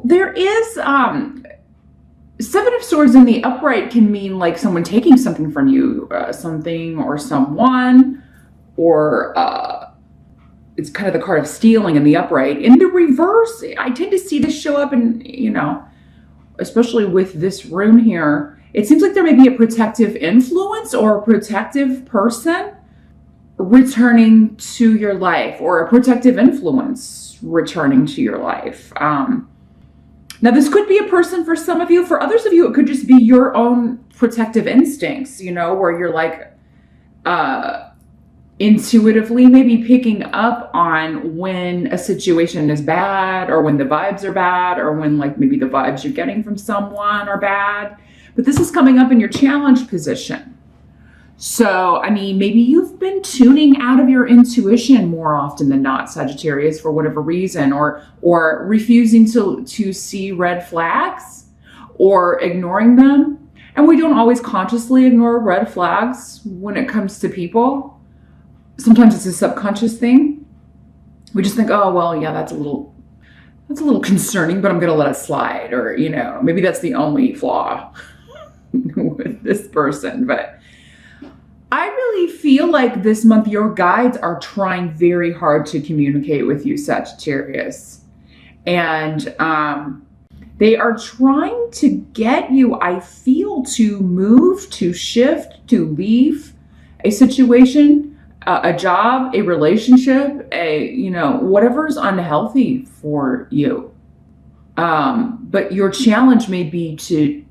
there is, Seven of Swords in the upright can mean like someone taking something from you, something or someone, or it's kind of the card of stealing in the upright. In the reverse, I tend to see this show up in, especially with this rune here, it seems like there may be a protective influence or a protective person returning to your life, or a protective influence returning to your life. Now, this could be a person for some of you. For others of you, it could just be your own protective instincts, where you're like intuitively maybe picking up on when a situation is bad, or when the vibes are bad, or when like maybe the vibes you're getting from someone are bad. But this is coming up in your challenge position. So, I mean, maybe you've been tuning out of your intuition more often than not, Sagittarius, for whatever reason, or refusing to see red flags or ignoring them. And we don't always consciously ignore red flags when it comes to people. Sometimes it's a subconscious thing. We just think, oh, well, yeah, that's a little concerning, but I'm going to let it slide. Or, maybe that's the only flaw with this person. But I really feel like this month your guides are trying very hard to communicate with you, Sagittarius. And they are trying to get you, I feel, to move, to shift, to leave a situation, a job, a relationship, whatever's unhealthy for you. But your challenge may be to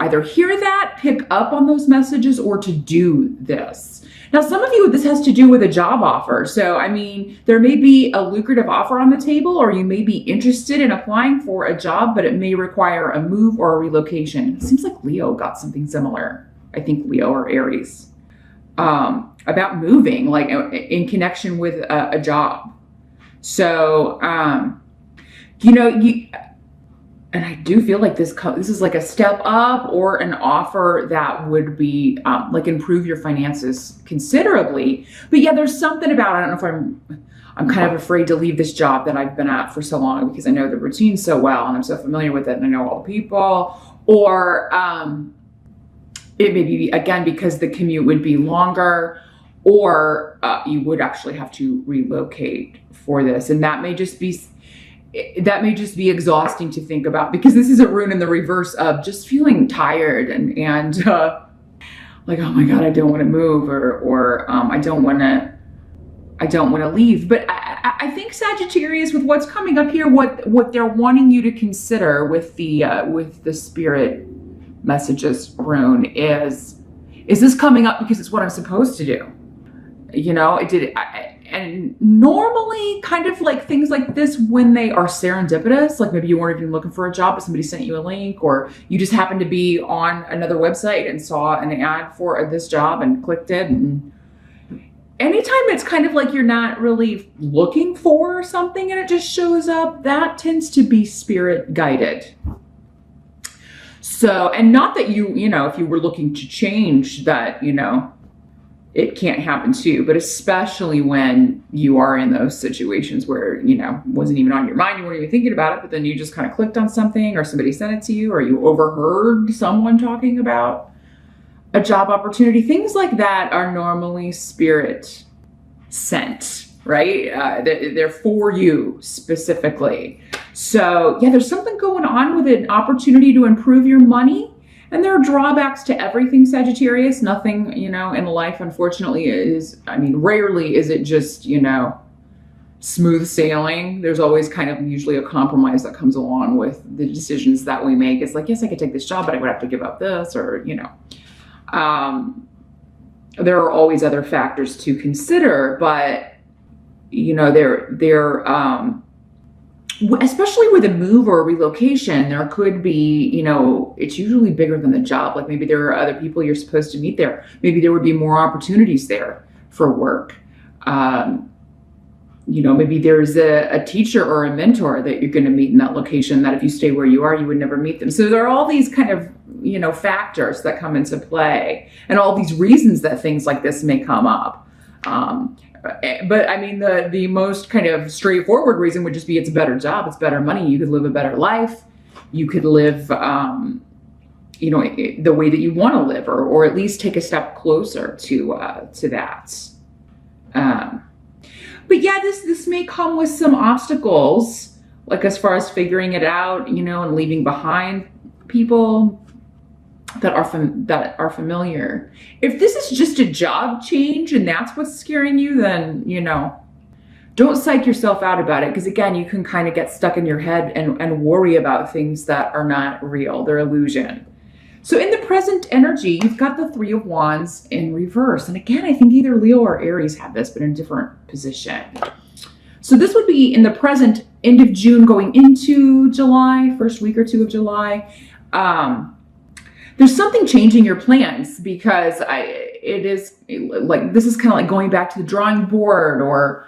either hear that, pick up on those messages, or to do this. Now, some of you, this has to do with a job offer. So, I mean, there may be a lucrative offer on the table, or you may be interested in applying for a job, but it may require a move or a relocation. It seems like Leo got something similar. I think Leo or Aries. About moving, like in connection with a job. So, and I do feel like this is like a step up or an offer that would be like improve your finances considerably. But yeah, there's something about, I don't know if I'm kind of afraid to leave this job that I've been at for so long because I know the routine so well and I'm so familiar with it and I know all the people. Or it may be, again, because the commute would be longer, or you would actually have to relocate for this. And that may just be exhausting to think about, because this is a rune in the reverse of just feeling tired and like, oh my God, I don't want to move, or I don't want to leave. But I think, Sagittarius, with what's coming up here, what they're wanting you to consider with the spirit messages rune is this coming up because it's what I'm supposed to do? And normally, kind of like things like this, when they are serendipitous, like maybe you weren't even looking for a job, but somebody sent you a link, or you just happened to be on another website and saw an ad for this job and clicked it. And anytime it's kind of like you're not really looking for something and it just shows up, that tends to be spirit guided. So, and not that if you were looking to change that, it can't happen to you, but especially when you are in those situations where, wasn't even on your mind, you weren't even thinking about it, but then you just kind of clicked on something, or somebody sent it to you, or you overheard someone talking about a job opportunity. Things like that are normally spirit sent, right? They're for you specifically. So yeah, there's something going on with an opportunity to improve your money. And there are drawbacks to everything, Sagittarius. Nothing, in life, unfortunately, rarely is it just, smooth sailing. There's always kind of usually a compromise that comes along with the decisions that we make. It's like, yes, I could take this job, but I would have to give up this, or, there are always other factors to consider, but, especially with a move or a relocation, there could be, it's usually bigger than the job. Like maybe there are other people you're supposed to meet there. Maybe there would be more opportunities there for work. Maybe there's a teacher or a mentor that you're going to meet in that location that if you stay where you are, you would never meet them. So there are all these kind of, factors that come into play, and all these reasons that things like this may come up. But I mean, the most kind of straightforward reason would just be it's a better job, it's better money, you could live a better life, you could live, you know, the way that you want to live, or at least take a step closer to that. But yeah, this may come with some obstacles, like as far as figuring it out, you know, and leaving behind people that are familiar. If this is just a job change and that's what's scaring you, then, you know, don't psych yourself out about it. Because again, you can kind of get stuck in your head and worry about things that are not real. They're illusion. So in the present energy, you've got the Three of Wands in reverse. And again, I think either Leo or Aries have this, but in a different position. So this would be in the present, end of June going into July, first week or two of July. There's something changing your plans, because it is like, this is kind of like going back to the drawing board, or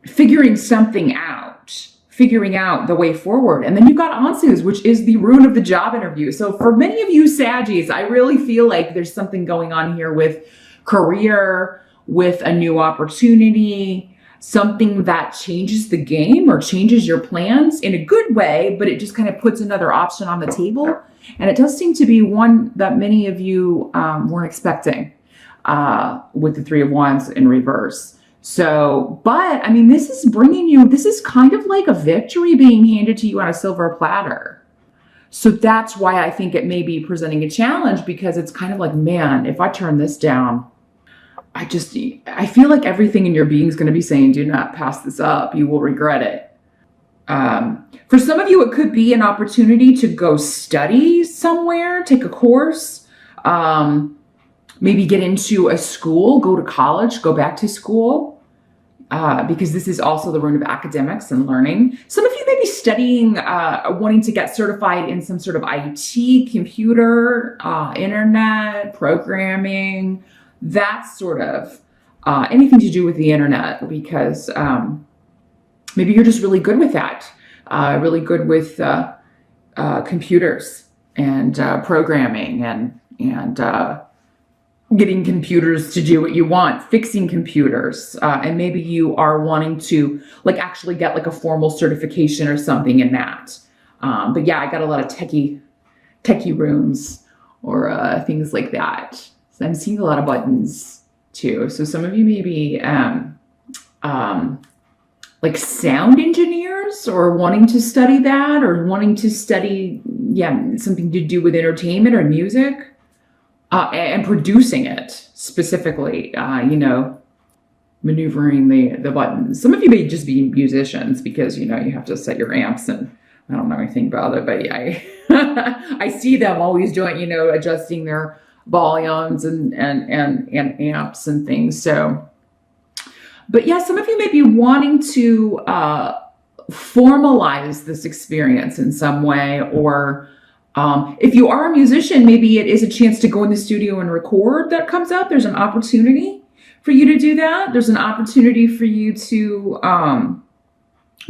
figuring something out, figuring out the way forward. And then you've got Ansus, which is the rune of the job interview. So for many of you Saggies, I really feel like there's something going on here with career, with a new opportunity, something that changes the game or changes your plans in a good way, but it just kind of puts another option on the table. And it does seem to be one that many of you weren't expecting with the Three of Wands in reverse. So, but I mean, this is bringing you, this is kind of like a victory being handed to you on a silver platter. So that's why I think it may be presenting a challenge, because it's kind of like, man, if I turn this down, I feel like everything in your being is going to be saying, do not pass this up. You will regret it. For some of you, it could be an opportunity to go study somewhere, take a course, maybe get into a school, go to college, go back to school, because this is also the rune of academics and learning. Some of you may be studying, wanting to get certified in some sort of IT, computer, internet, programming, that sort of, anything to do with the internet, because maybe you're just really good with that, really good with computers and programming and getting computers to do what you want, fixing computers. And maybe you are wanting to like actually get like a formal certification or something in that. But yeah, I got a lot of techie runes or things like that. So I'm seeing a lot of buttons too. So some of you may be like sound engineers, or wanting to study that, or wanting to study, yeah, something to do with entertainment or music, and producing it specifically, you know, maneuvering the buttons. Some of you may just be musicians, because, you know, you have to set your amps, and I don't know anything about it, but I see them always doing, you know, adjusting their volumes and amps and things. So, but yeah, some of you may be wanting to formalize this experience in some way, or if you are a musician, maybe it is a chance to go in the studio and record that comes up. There's an opportunity for you to do that. There's an opportunity for you to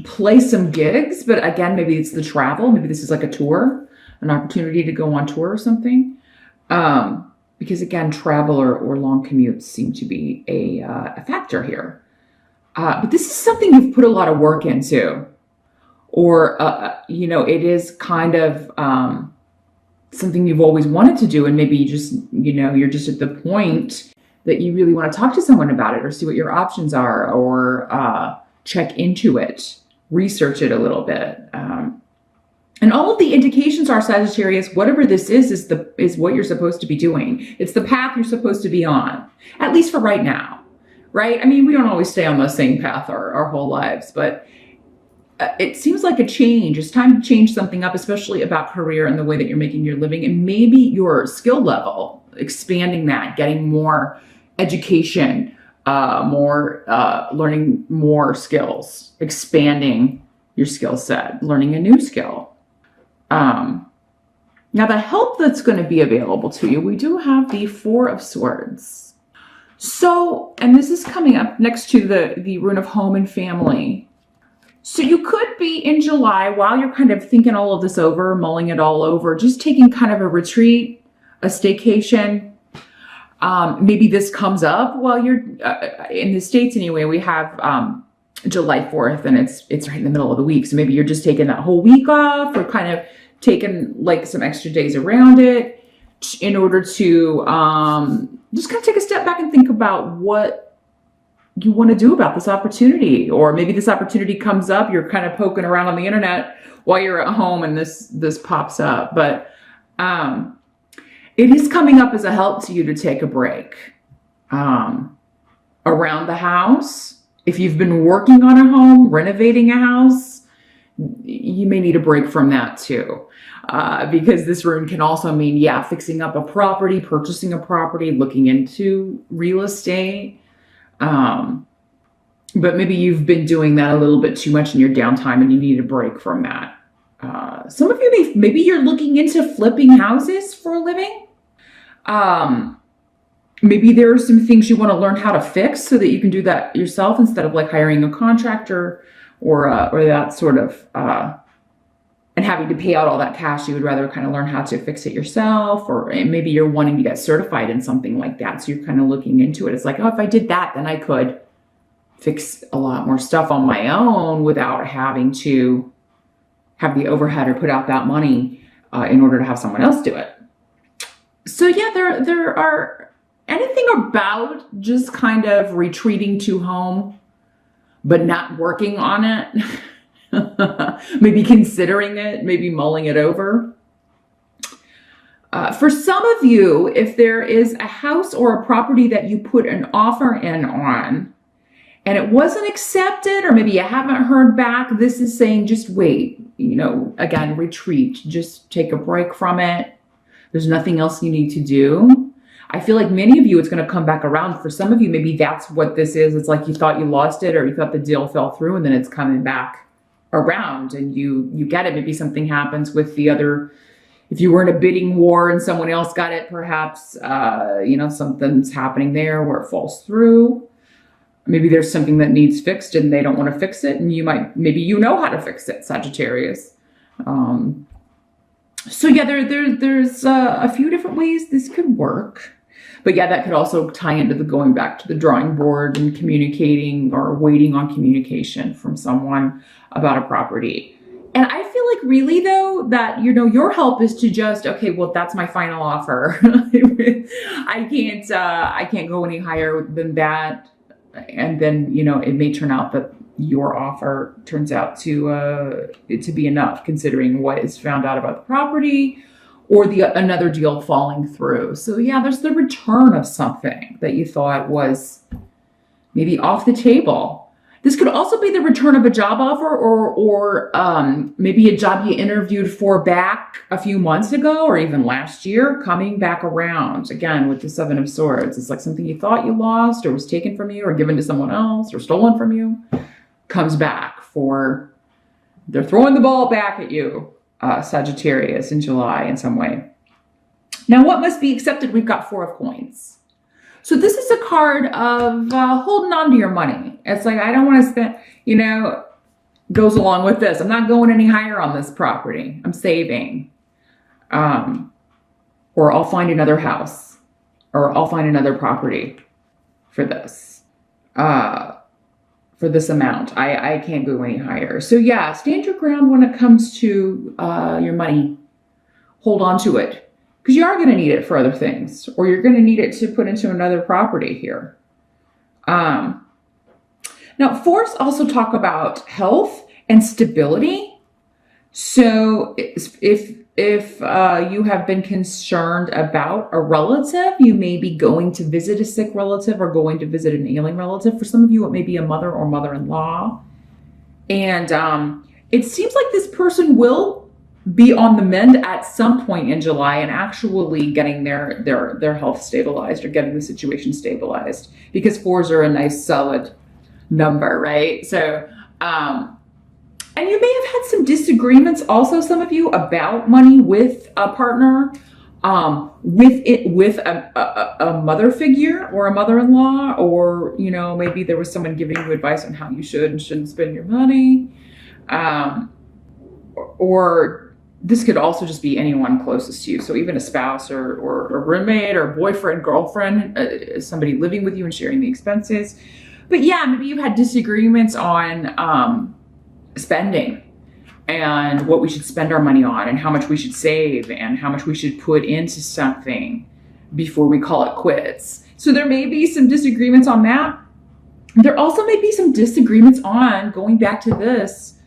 play some gigs, but again, maybe it's the travel. Maybe this is like a tour, an opportunity to go on tour or something. Because again, travel or long commutes seem to be a factor here. But this is something you've put a lot of work into, or, you know, it is kind of something you've always wanted to do. And maybe you just, you know, you're just at the point that you really want to talk to someone about it, or see what your options are, or check into it, research it a little bit. And all of the indications are, Sagittarius, whatever this is what you're supposed to be doing. It's the path you're supposed to be on, at least for right now, right? I mean, we don't always stay on the same path our whole lives, but it seems like a change. It's time to change something up, especially about career and the way that you're making your living, and maybe your skill level, expanding that, getting more education, learning more skills, expanding your skill set, learning a new skill. Now the help that's going to be available to you, we do have the Four of Swords. So, and this is coming up next to the rune of home and family. So you could be in July, while you're kind of thinking all of this over, mulling it all over, just taking kind of a retreat, a staycation, Maybe this comes up while you're in the States anyway. We have July 4th and it's right in the middle of the week. So maybe you're just taking that whole week off or kind of taking like some extra days around it in order to just kind of take a step back and think about what you want to do about this opportunity. Or maybe this opportunity comes up, you're kind of poking around on the internet while you're at home and this pops up. But it is coming up as a help to you to take a break around the house. If you've been working on a home, renovating a house, you may need a break from that too. Because this rune can also mean, yeah, fixing up a property, purchasing a property, looking into real estate. But maybe you've been doing that a little bit too much in your downtime and you need a break from that. Some of you maybe you're looking into flipping houses for a living. Maybe there are some things you want to learn how to fix so that you can do that yourself instead of like hiring a contractor or that sort of, and having to pay out all that cash. You would rather kind of learn how to fix it yourself, or maybe you're wanting to get certified in something like that. So you're kind of looking into it. It's like, oh, if I did that, then I could fix a lot more stuff on my own without having to have the overhead or put out that money in order to have someone else do it. So yeah, there are anything about just kind of retreating to home, but not working on it. Maybe considering it, maybe mulling it over. For some of you, if there is a house or a property that you put an offer in on and it wasn't accepted, or maybe you haven't heard back, this is saying just wait, again, retreat, just take a break from it. There's nothing else you need to do. I feel like many of you, it's going to come back around. For some of you, maybe that's what this is. It's like you thought you lost it or you thought the deal fell through and then it's coming back around and you get it. Maybe something happens with the other. If you were in a bidding war and someone else got it, perhaps, something's happening there where it falls through. Maybe there's something that needs fixed and they don't want to fix it. And maybe you know how to fix it, Sagittarius. So yeah, there's a few different ways this could work. But yeah, that could also tie into the going back to the drawing board and communicating or waiting on communication from someone about a property. And I feel like really though that, your help is to just, okay, well, that's my final offer. I can't go any higher than that. And then, it may turn out that your offer turns out to be enough considering what is found out about the property or another deal falling through. So yeah, there's the return of something that you thought was maybe off the table. This could also be the return of a job offer or maybe a job you interviewed for back a few months ago or even last year coming back around. Again, with the Seven of Swords, it's like something you thought you lost or was taken from you or given to someone else or stolen from you comes back they're throwing the ball back at you, Sagittarius, in July in some way. Now, what must be accepted? We've got Four of Coins. So this is a card of holding on to your money. It's like, I don't want to spend, goes along with this. I'm not going any higher on this property. I'm saving. Or I'll find another house. Or I'll find another property for this. For this amount. I can't go any higher. So yeah, stand your ground when it comes to your money. Hold on to it. Because you are going to need it for other things, or you're going to need it to put into another property here. Now, fours also talk about health and stability. So if you have been concerned about a relative, you may be going to visit a sick relative or going to visit an ailing relative. For some of you, it may be a mother or mother-in-law. And it seems like this person will be on the mend at some point in July and actually getting their health stabilized or getting the situation stabilized, because fours are a nice solid number, right? So, and you may have had some disagreements also, some of you, about money with a partner, with a mother figure or a mother-in-law, or, maybe there was someone giving you advice on how you should and shouldn't spend your money, or this could also just be anyone closest to you. So even a spouse or a roommate or boyfriend, girlfriend, somebody living with you and sharing the expenses. But yeah, maybe you've had disagreements on spending and what we should spend our money on and how much we should save and how much we should put into something before we call it quits. So there may be some disagreements on that. There also may be some disagreements on going back to this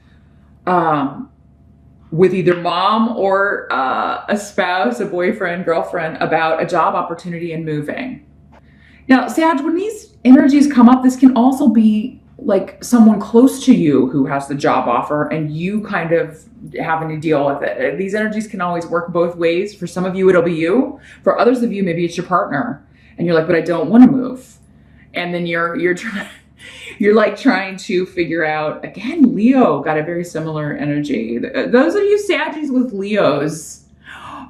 with either mom or a spouse, a boyfriend, girlfriend about a job opportunity and moving. Now, Sag, when these energies come up, this can also be like someone close to you who has the job offer and you kind of having to deal with it. These energies can always work both ways. For some of you, it'll be you. For others of you, maybe it's your partner. And you're like, but I don't want to move. And then you're like trying to figure out, again, Leo got a very similar energy. Those of you Saggies with Leos,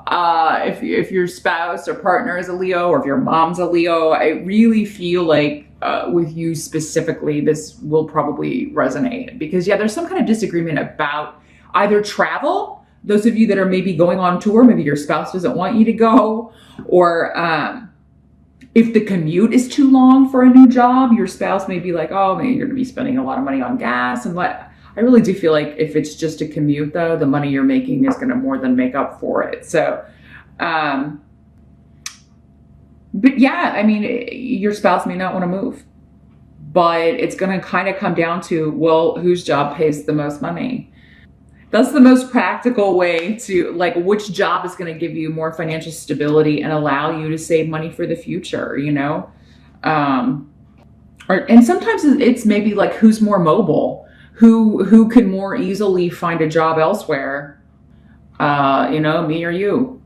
if your spouse or partner is a Leo, or if your mom's a Leo, I really feel like with you specifically, this will probably resonate because yeah, there's some kind of disagreement about either travel. Those of you that are maybe going on tour, maybe your spouse doesn't want you to go, or if the commute is too long for a new job, your spouse may be like, oh, man, you're going to be spending a lot of money on gas. And I really do feel like if it's just a commute, though, the money you're making is going to more than make up for it. So, but yeah, I mean, your spouse may not want to move, but it's going to kind of come down to, well, whose job pays the most money? That's the most practical way to, like, which job is going to give you more financial stability and allow you to save money for the future, you know? And sometimes it's maybe like who's more mobile, who can more easily find a job elsewhere, you know, me or you.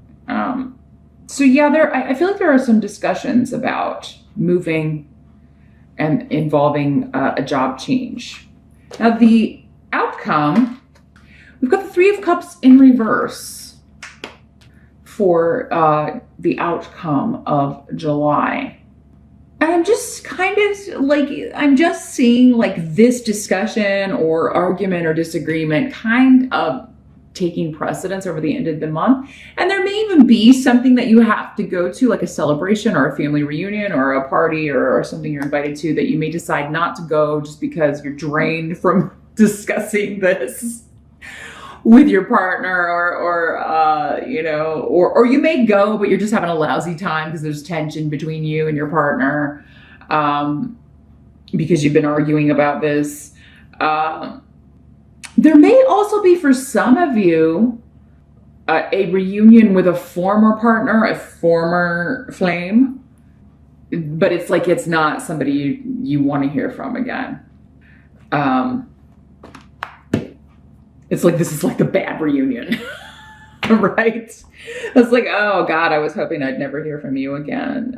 So yeah, I feel like there are some discussions about moving and involving a job change. Now the outcome, we've got the Three of Cups in reverse for the outcome of July. And I'm just kind of like, I'm just seeing like this discussion or argument or disagreement kind of taking precedence over the end of the month. And there may even be something that you have to go to, like a celebration or a family reunion or a party or something you're invited to, that you may decide not to go just because you're drained from discussing this with your partner, or you know, or you may go, but you're just having a lousy time because there's tension between you and your partner, because you've been arguing about this. There may also be, for some of you, a reunion with a former partner, a former flame, but it's like, it's not somebody you want to hear from again. It's like, this is like the bad reunion, right? It's like, oh God, I was hoping I'd never hear from you again.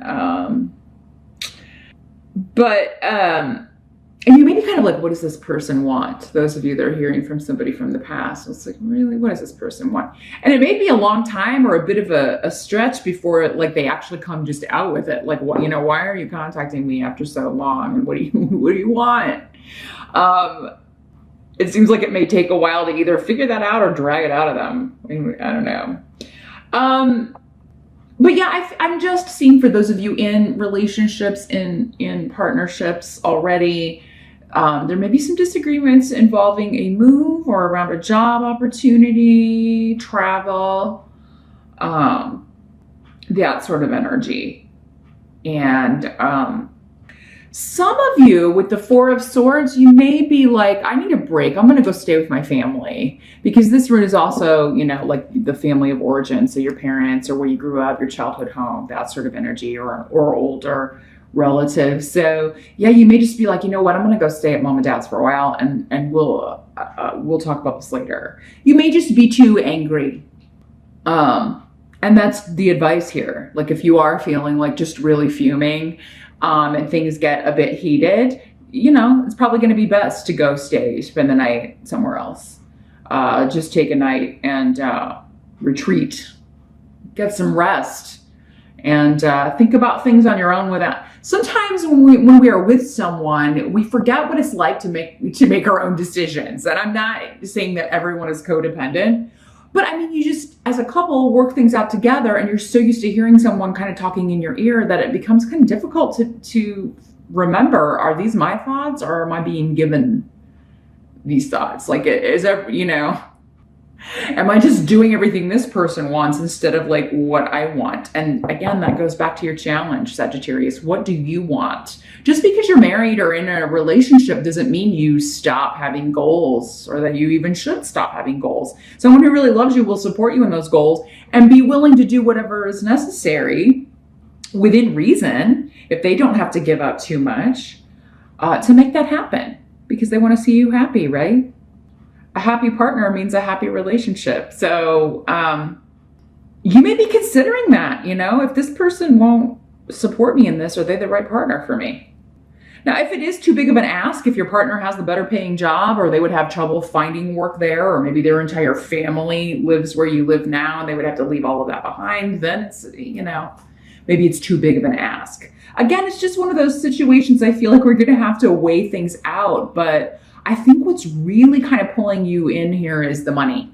And you may be kind of like, what does this person want? Those of you that are hearing from somebody from the past, it's like, really, what does this person want? And it may be a long time or a bit of a stretch before like they actually come just out with it. Like, what, you know, why are you contacting me after so long? And what do you want? It seems like it may take a while to either figure that out or drag it out of them. I don't know. But yeah, I'm just seeing, for those of you in relationships, in partnerships already, there may be some disagreements involving a move or around a job opportunity, travel, that sort of energy. And some of you with the Four of Swords, you may be like, I need a break. I'm going to go stay with my family, because this root is also, you know, like the family of origin. So your parents or where you grew up, your childhood home, that sort of energy, or older relatives. So yeah, you may just be like, you know what, I'm going to go stay at mom and dad's for a while, and we'll talk about this later. You may just be too angry. And that's the advice here. Like, if you are feeling like just really fuming, and things get a bit heated, you know, it's probably going to be best to go spend the night somewhere else. Just take a night and retreat, get some rest, and think about things on your own without. Sometimes when we are with someone, we forget what it's like to make our own decisions. And I'm not saying that everyone is codependent, But I mean, you just, as a couple, work things out together, and you're so used to hearing someone kind of talking in your ear that it becomes kind of difficult to remember, are these my thoughts or am I being given these thoughts? Like, is that, you know, am I just doing everything this person wants instead of like what I want? And again, that goes back to your challenge, Sagittarius. What do you want? Just because you're married or in a relationship doesn't mean you stop having goals, or that you even should stop having goals. Someone who really loves you will support you in those goals and be willing to do whatever is necessary within reason, if they don't have to give up too much, to make that happen, because they want to see you happy, right? A happy partner means a happy relationship. So you may be considering that, you know, if this person won't support me in this, are they the right partner for me? Now, if it is too big of an ask, if your partner has the better paying job, or they would have trouble finding work there, or maybe their entire family lives where you live now and they would have to leave all of that behind, then it's, you know, maybe it's too big of an ask. Again, it's just one of those situations I feel like we're going to have to weigh things out. But I think what's really kind of pulling you in here is the money.